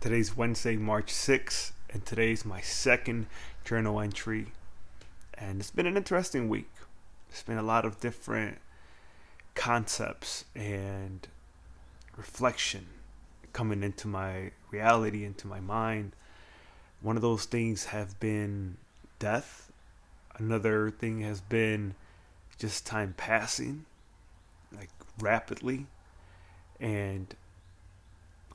Today's Wednesday, March 6th, and today's my second journal entry. And it's been an interesting week. There's been a lot of different concepts and reflection coming into my reality, into my mind. One of those things have been death. Another thing has been just time passing, like rapidly, and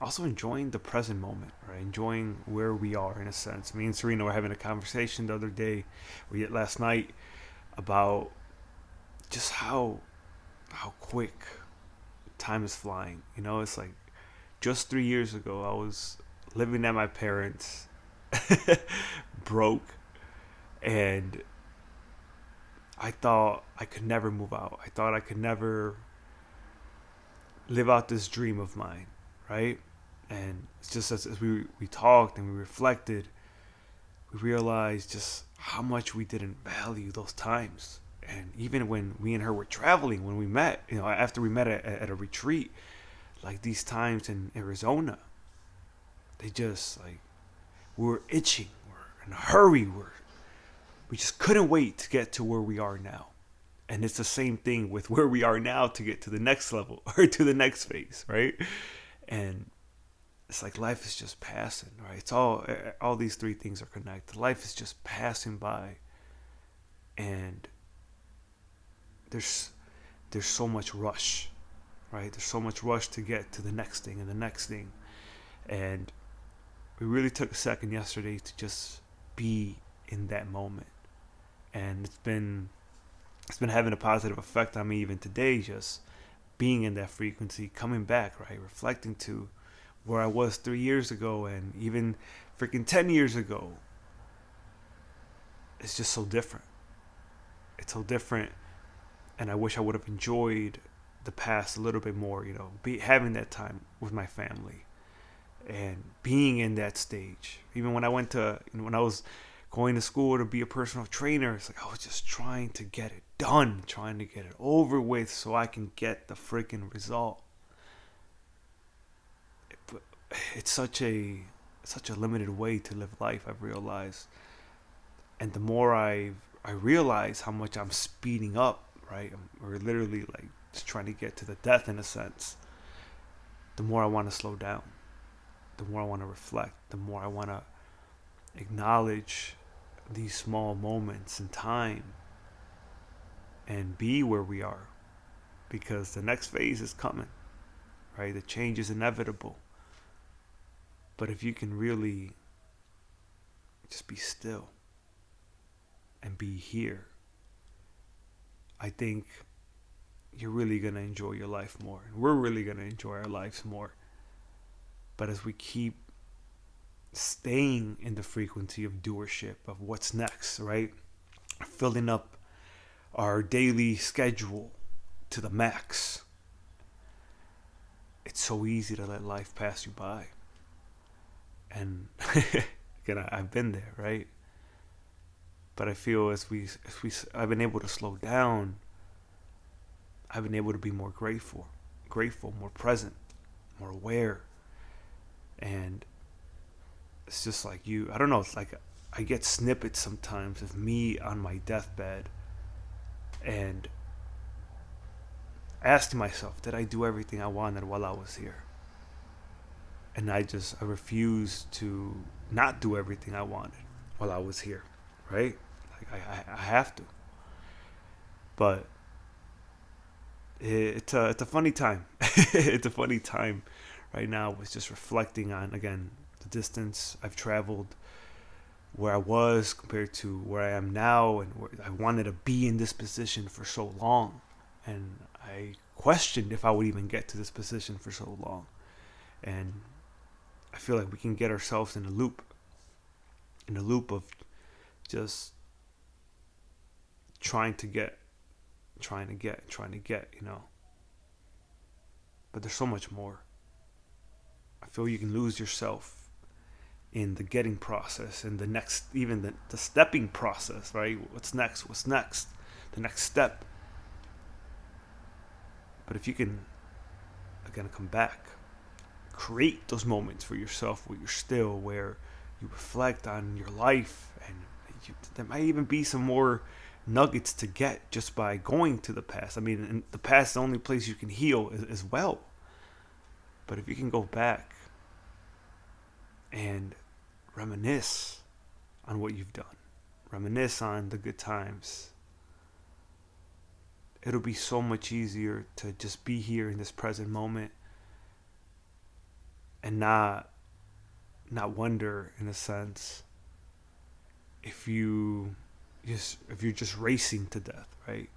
also enjoying the present moment, right? Enjoying where we are in a sense. Me and Serena were having a conversation the other day, or yet last night, about just how quick time is flying. You know, it's like just 3 years ago I was living at my parents, broke, and I thought I could never move out. I thought I could never live out this dream of mine, right? And it's just as we talked and we reflected, we realized just how much we didn't value those times. And even when me and her were traveling, when we met, after we met at a retreat, like these times in Arizona, they just like we were itching, we're in a hurry, we just couldn't wait to get to where we are now. And it's the same thing with where we are now to get to the next level or to the next phase, right? And it's like life is just passing, right? It's all these three things are connected. Life is just passing by, and there's there's so much rush, right? There's so much rush to get to the next thing and the next thing. And we really took a second yesterday to just be in that moment. And it's been having a positive effect on me even today, just being in that frequency, coming back, right? Reflecting to where I was 3 years ago and even freaking 10 years ago. It's just so different. It's so different. And I wish I would have enjoyed the past a little bit more, having that time with my family and being in that stage. Even when I went to, when I was going to school to be a personal trainer, it's like I was just trying to get it done, trying to get it over with so I can get the freaking result. It's such a limited way to live life, I've realized. And the more I realize how much I'm speeding up, right? We're literally like just trying to get to the death in a sense. The more I want to slow down, the more I want to reflect, the more I want to acknowledge these small moments in time and be where we are, because the next phase is coming, right? The change is inevitable. But if you can really just be still and be here, I think you're really going to enjoy your life more. And we're really going to enjoy our lives more. But as we keep staying in the frequency of doership, of what's next, right? Filling up our daily schedule to the max, it's so easy to let life pass you by. And again, I've been there, right? But I feel I've been able to slow down. I've been able to be more grateful, more present, more aware. And it's just like I don't know, it's like I get snippets sometimes of me on my deathbed and asking myself, did I do everything I wanted while I was here? And I refuse to not do everything I wanted while I was here, right? Like I have to. But it's a funny time. It's a funny time right now with just reflecting on, again, the distance I've traveled, where I was compared to where I am now, and where I wanted to be in this position for so long. And I questioned if I would even get to this position for so long. And I feel like we can get ourselves in a loop of just trying to get. But there's so much more. I feel you can lose yourself in the getting process and the next, even the stepping process, right? What's next, the next step. But if you can, again, create those moments for yourself where you're still, where you reflect on your life, and there might even be some more nuggets to get just by going to the past. I mean, in the past, the only place you can heal is well. But if you can go back and reminisce on what you've done, reminisce on the good times, it'll be so much easier to just be here in this present moment and not wonder, in a sense, if you're just racing to death, right?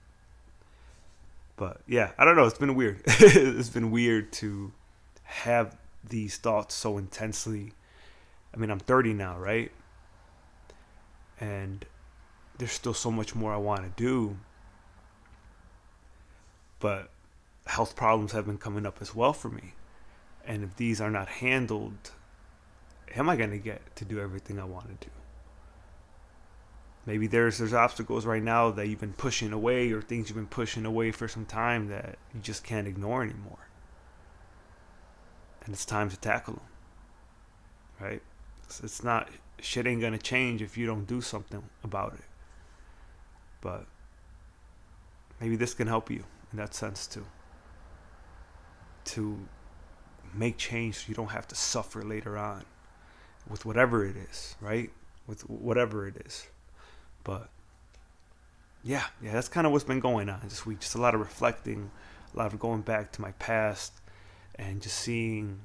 But yeah, I don't know. It's been weird. It's been weird to have these thoughts so intensely. I mean, I'm 30 now, right? And there's still so much more I want to do, but health problems have been coming up as well for me. And if these are not handled, am I going to get to do everything I want to do? Maybe there's obstacles right now that you've been pushing away, or things you've been pushing away for some time that you just can't ignore anymore. And it's time to tackle them, right? It's not, shit ain't going to change if you don't do something about it. But maybe this can help you in that sense too. To make change so you don't have to suffer later on with whatever it is, right? With whatever it is. But yeah, that's kind of what's been going on this week. Just a lot of reflecting, a lot of going back to my past, and just seeing,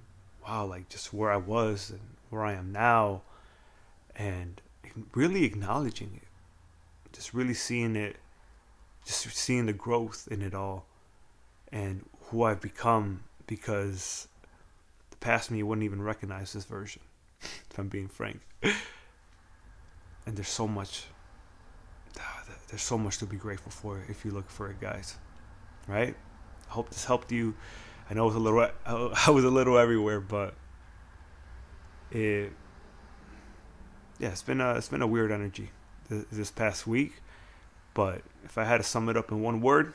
wow, like just where I was and where I am now, and really acknowledging it. Just really seeing it, just seeing the growth in it all, and who I've become, because the past me wouldn't even recognize this version, if I'm being frank. And there's so much to be grateful for if you look for it, guys. Right? I hope this helped you. I know I was a little everywhere, but it, yeah, it's been a weird energy this past week. But if I had to sum it up in one word,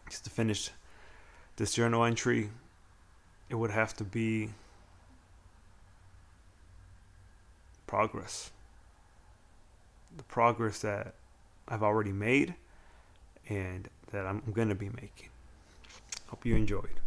just to finish this journal entry, it would have to be progress. The progress that I've already made and that I'm going to be making. Hope you enjoyed.